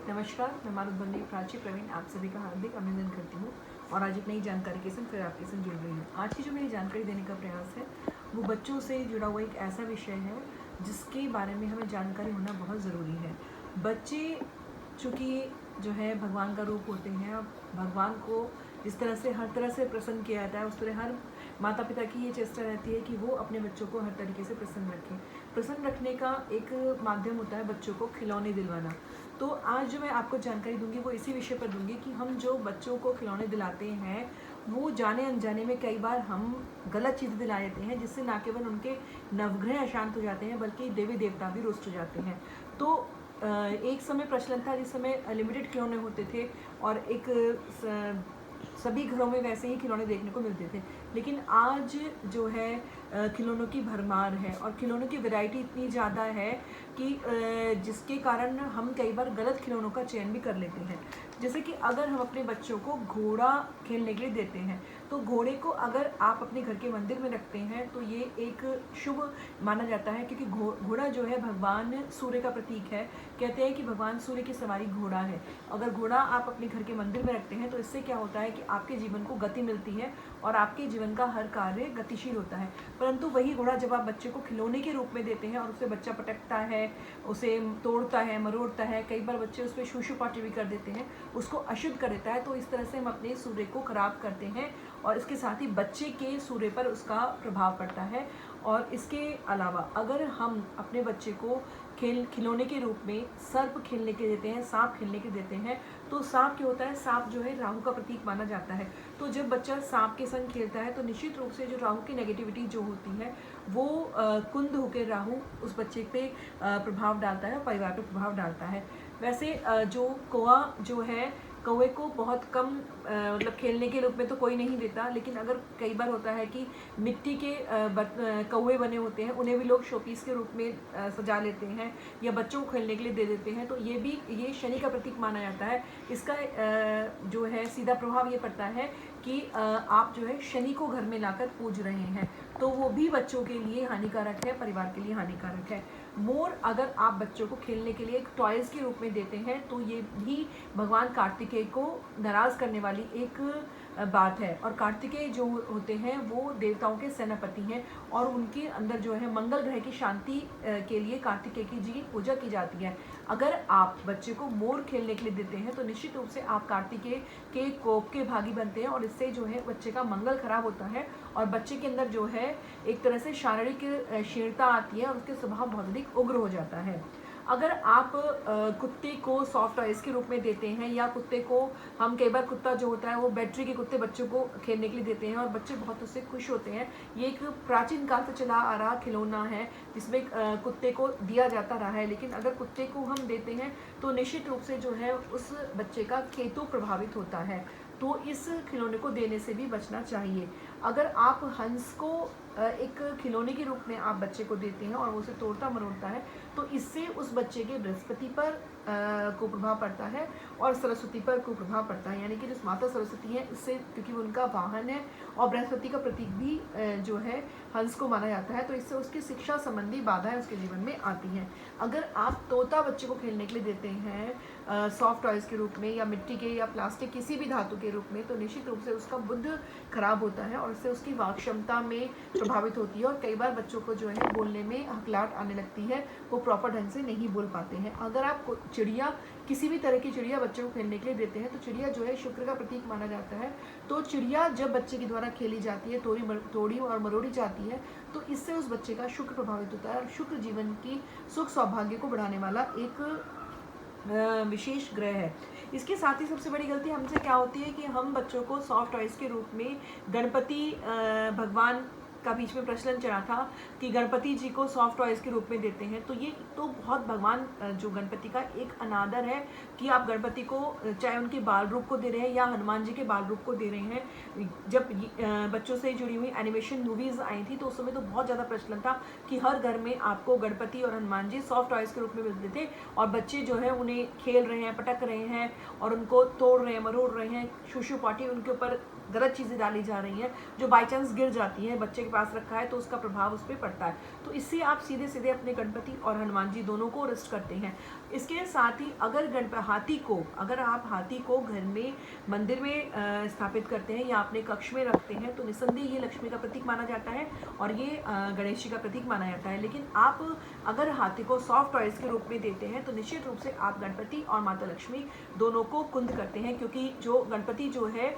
नमस्कार, मैं मानव बंदी प्राची प्रवीण आप सभी का हार्दिक अभिनंदन करती हूँ और आज एक नई जानकारी के संग फिर आपके संग जुड़ रही हूँ। आज की जो मेरी जानकारी देने का प्रयास है वो बच्चों से जुड़ा हुआ एक ऐसा विषय है जिसके बारे में हमें जानकारी होना बहुत ज़रूरी है। बच्चे चूँकि जो है भगवान का रूप होते हैं, अब भगवान को जिस तरह से हर तरह से प्रसन्न किया जाता है उस तरह हर माता पिता की ये चेष्टा रहती है कि वो अपने बच्चों को हर तरीके से प्रसन्न रखें। प्रसन्न रखने का एक माध्यम होता है बच्चों को खिलौने दिलवाना। तो आज जो मैं आपको जानकारी दूंगी वो इसी विषय पर दूंगी कि हम जो बच्चों को खिलौने दिलाते हैं वो जाने अनजाने में कई बार हम गलत चीज़ दिला देते हैं, जिससे ना केवल उनके नवग्रह अशांत हो जाते हैं बल्कि देवी देवता भी रुष्ट हो जाते हैं। तो एक समय प्रचलन था जिस समय लिमिटेड खिलौने होते थे और एक सभी घरों में वैसे ही खिलौने देखने को मिलते थे। लेकिन आज जो है खिलौनों की भरमार है और खिलौनों की वैरायटी इतनी ज़्यादा है कि जिसके कारण हम कई बार गलत खिलौनों का चयन भी कर लेते हैं। जैसे कि अगर हम अपने बच्चों को घोड़ा खेलने के लिए देते हैं तो घोड़े को अगर आप अपने घर के मंदिर में रखते हैं तो ये एक शुभ माना जाता है, क्योंकि घोड़ा जो है भगवान सूर्य का प्रतीक है। कहते हैं कि भगवान सूर्य की सवारी घोड़ा है। अगर घोड़ा आप अपने घर के मंदिर में रखते हैं तो इससे क्या होता है कि आपके जीवन को गति मिलती है और आपके जीवन का हर कार्य गतिशील होता है। परंतु वही घोड़ा जब आप बच्चे को खिलौने के रूप में देते हैं और उसे बच्चा पटकता है, उसे तोड़ता है, मरोड़ता है, कई बार बच्चे उस पर शूशु पाटी भी कर देते हैं, उसको अशुद्ध कर देता है, तो इस तरह से हम अपने सूर्य को खराब करते हैं और इसके साथ ही बच्चे के सूर्य पर उसका प्रभाव पड़ता है। और इसके अलावा अगर हम अपने बच्चे को खिलौने के रूप में सर्प खेलने के देते हैं, सांप खेलने के देते हैं, तो सांप क्या होता है, सांप जो है राहु का प्रतीक माना जाता है। तो जब बच्चा सांप के संग खेलता है तो निश्चित रूप से जो राहु की नेगेटिविटी जो होती है वो कुंद होकर राहु उस बच्चे पे प्रभाव डालता है, परिवार पे प्रभाव डालता है। वैसे जो कौआ जो है, कौवे को बहुत कम मतलब खेलने के रूप में तो कोई नहीं देता, लेकिन अगर कई बार होता है कि मिट्टी के कौवे बने होते हैं उन्हें भी लोग शोपीस के रूप में सजा लेते हैं या बच्चों को खेलने के लिए दे देते हैं, तो ये शनि का प्रतीक माना जाता है। इसका जो है सीधा प्रभाव ये पड़ता है कि आप जो है शनि को घर में लाकर पूज रहे हैं, तो वो भी बच्चों के लिए हानिकारक है, परिवार के लिए हानिकारक है। मोर अगर आप बच्चों को खेलने के लिए एक टॉयज़ के रूप में देते हैं तो ये भी भगवान कार्तिकेय को नाराज़ करने वाली एक बात है। और कार्तिकेय जो होते हैं वो देवताओं के सेनापति हैं और उनके अंदर जो है मंगल ग्रह की शांति के लिए कार्तिकेय की जी पूजा की जाती है। अगर आप बच्चे को मोर खेलने के लिए देते हैं तो निश्चित रूप से आप कार्तिकेय के कोप के भागी बनते हैं और इससे जो है बच्चे का मंगल खराब होता है और बच्चे के अंदर जो है एक तरह से शारीरिक क्षीणता आती है और उसके स्वभाव बहुत अधिक उग्र हो जाता है। अगर आप कुत्ते को सॉफ्ट टॉयज़ के रूप में देते हैं या कुत्ते को हम कई बार कुत्ता जो होता है वो बैटरी के कुत्ते बच्चों को खेलने के लिए देते हैं और बच्चे बहुत उससे खुश होते हैं, ये एक प्राचीन काल से चला आ रहा खिलौना है जिसमें कुत्ते को दिया जाता रहा है। लेकिन अगर कुत्ते को हम देते हैं तो निश्चित रूप से जो है उस बच्चे का केतु प्रभावित होता है, तो इस खिलौने को देने से भी बचना चाहिए। अगर आप हंस को एक खिलौने के रूप में आप बच्चे को देते हैं और वो उसे तोड़ता मरोड़ता है तो इससे उस बच्चे के बृहस्पति पर को प्रभाव पड़ता है और सरस्वती पर को प्रभाव पड़ता है, यानी कि जो माता सरस्वती है इससे, क्योंकि वो उनका वाहन है और बृहस्पति का प्रतीक भी जो है हंस को माना जाता है, तो इससे उसकी शिक्षा संबंधी बाधाएं उसके जीवन में आती हैं। अगर आप तोता बच्चे को खेलने के लिए देते हैं सॉफ्ट टॉयज़ के रूप में या मिट्टी के या प्लास्टिक किसी भी धातु के रूप में, तो निश्चित रूप से उसका बुद्ध खराब होता है और इससे उसकी वाक क्षमता में प्रभावित होती है और कई बार बच्चों को जो है बोलने में हकलाहट आने लगती है, वो प्रॉपर ढंग से नहीं बोल पाते हैं। अगर आप चिड़िया, किसी भी तरह की चिड़िया बच्चों को खेलने के लिए देते हैं तो चिड़िया जो है शुक्र का प्रतीक माना जाता है, तो चिड़िया जब बच्चे के द्वारा खेली जाती है, तोड़ी और मरोड़ी जाती है, तो इससे उस बच्चे का शुक्र प्रभावित होता है और शुक्र जीवन की सुख सौभाग्य को बढ़ाने वाला एक विशेष ग्रह है। इसके साथ ही सबसे बड़ी गलती हमसे क्या होती है कि हम बच्चों को सॉफ्ट टॉयज़ के रूप में गणपति भगवान का बीच में प्रचलन चला था कि गणपति जी को सॉफ्ट टॉयज़ के रूप में देते हैं, तो ये तो बहुत भगवान जो गणपति का एक अनादर है कि आप गणपति को चाहे उनके बाल रूप को दे रहे हैं या हनुमान जी के बाल रूप को दे रहे हैं। जब बच्चों से जुड़ी हुई एनिमेशन मूवीज़ आई थी तो उस समय तो बहुत ज़्यादा प्रचलन था कि हर घर में आपको गणपति और हनुमान जी सॉफ्ट टॉयज़ के रूप में मिलते थे और बच्चे जो है उन्हें खेल रहे हैं, पटक रहे हैं और उनको तोड़ रहे हैं, मरोड़ रहे हैं, शूशु पाटी उनके ऊपर गलत चीज़ें डाली जा रही हैं जो बाई चांस गिर जाती हैं, बच्चे पास रखा है तो उसका प्रभाव उस पर पड़ता है। तो इससे आप सीधे सीधे अपने गणपति और हनुमान जी दोनों को रेस्ट करते हैं। इसके साथ ही अगर अगर आप हाथी को घर में मंदिर में स्थापित करते हैं या अपने कक्ष में रखते हैं तो निसंदेह ये लक्ष्मी का प्रतीक माना जाता है और ये गणेश जी का प्रतीक माना जाता है। लेकिन आप अगर हाथी को सॉफ्ट टॉयज के रूप में देते हैं तो निश्चित रूप से आप गणपति और माता लक्ष्मी दोनों को कुंद करते हैं, क्योंकि जो गणपति जो है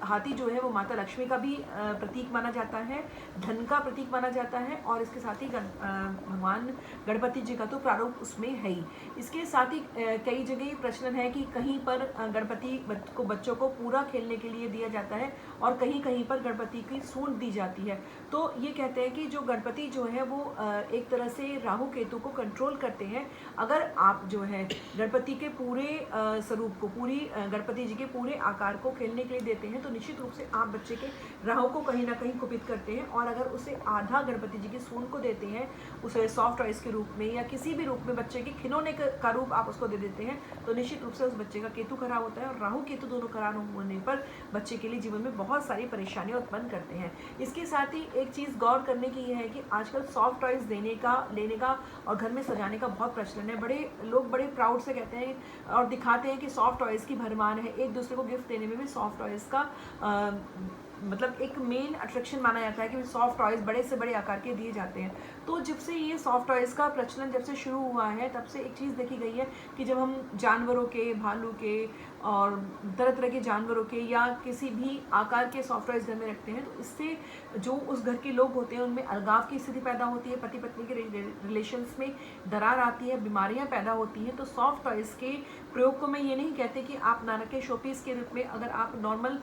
हाथी जो है वो माता लक्ष्मी का भी प्रतीक माना जाता है, धन का प्रतीक माना जाता है और इसके साथ ही भगवान गणपति जी का तो प्रारूप उसमें है ही। इसके साथ ही कई जगह प्रचलन है कि कहीं पर गणपति को बच्चों को पूरा खेलने के लिए दिया जाता है और कहीं कहीं पर गणपति की सूंड दी जाती है। तो ये कहते हैं कि जो गणपति जो है वो एक तरह से राहु केतु को कंट्रोल करते हैं। अगर आप जो है गणपति के पूरे स्वरूप को, पूरी गणपति जी के पूरे आकार को खेलने के लिए देते हैं तो निश्चित रूप से आप बच्चे के राहु को कहीं ना कहीं कुपित करते हैं। और अगर उसे आधा गणपति जी की सूंड को देते हैं, उसे सॉफ्ट टॉयज के रूप में या किसी भी रूप में बच्चे के खिलौने का रूप आप उसको दे देते हैं तो निश्चित रूप से उस बच्चे का केतु खराब होता है और राहु केतु दोनों खराब होने पर बच्चे के लिए जीवन में बहुत सारी परेशानियां उत्पन्न करते हैं। इसके साथ ही एक चीज़ गौर करने की यह है कि आजकल सॉफ्ट टॉयज लेने का और घर में सजाने का बहुत प्रचलन है। लोग बड़े प्राउड से कहते हैं और दिखाते हैं कि सॉफ्ट टॉयज की भरमार है। एक दूसरे को गिफ्ट देने में भी सॉफ्ट टॉयज का मतलब एक मेन अट्रैक्शन माना जाता है कि सॉफ्ट टॉयज बड़े से बड़े आकार के दिए जाते हैं। तो जब से ये सॉफ्ट टॉयज का प्रचलन जब से शुरू हुआ है तब से एक चीज़ देखी गई है कि जब हम जानवरों के, भालू के और तरह तरह के जानवरों के या किसी भी आकार के सॉफ्ट टॉयज घर में रखते हैं तो इससे जो उस घर के लोग होते हैं उनमें अलगाव की स्थिति पैदा होती है, पति पत्नी के रिलेशंस में दरार आती है, बीमारियां पैदा होती हैं। तो सॉफ्ट टॉयज के प्रयोग को मैं ये नहीं कहती कि आप ना रखें, शोपीस के रूप में अगर आप नॉर्मल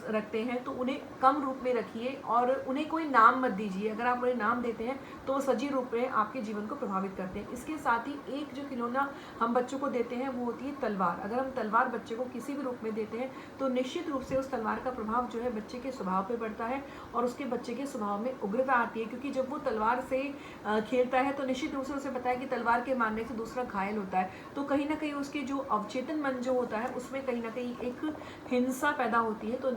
रखते हैं तो उन्हें कम रूप में रखिए और उन्हें कोई नाम मत दीजिए। अगर आप उन्हें नाम देते हैं तो वो सजीव रूप में आपके जीवन को प्रभावित करते हैं। इसके साथ ही एक जो खिलौना हम बच्चों को देते हैं वो होती है तलवार। अगर हम तलवार बच्चे को किसी भी रूप में देते हैं तो निश्चित रूप से उस तलवार का प्रभाव जो है बच्चे के स्वभाव पे पड़ता है और उसके बच्चे के स्वभाव में उग्रता आती है, क्योंकि जब वो तलवार से खेलता है तो निश्चित रूप से उसे पता है कि तलवार के मारने से दूसरा घायल होता है। तो कहीं ना कहीं उसके जो अवचेतन मन जो होता है उसमें कहीं ना कहीं एक हिंसा पैदा होती है। तो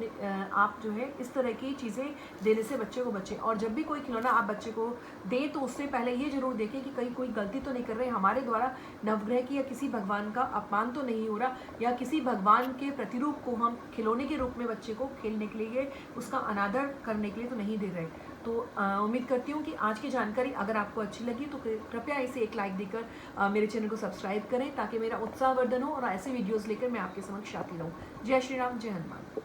आप जो है इस तरह की चीज़ें देने से बच्चे को बचें। और जब भी कोई खिलौना आप बच्चे को दें तो उससे पहले ये जरूर देखें कि कहीं कोई गलती तो नहीं कर रहे, हमारे द्वारा नवग्रह की या किसी भगवान का अपमान तो नहीं हो रहा, या किसी भगवान के प्रतिरूप को हम खिलौने के रूप में बच्चे को खेलने के लिए उसका अनादर करने के लिए तो नहीं दे रहे। तो उम्मीद करती हूँ कि आज की जानकारी अगर आपको अच्छी लगी तो कृपया इसे एक लाइक देकर मेरे चैनल को सब्सक्राइब करें ताकि मेरा उत्साहवर्धन हो और ऐसे वीडियोस लेकर मैं आपके समक्ष आती रहूँ। जय श्री राम, जय हनुमान।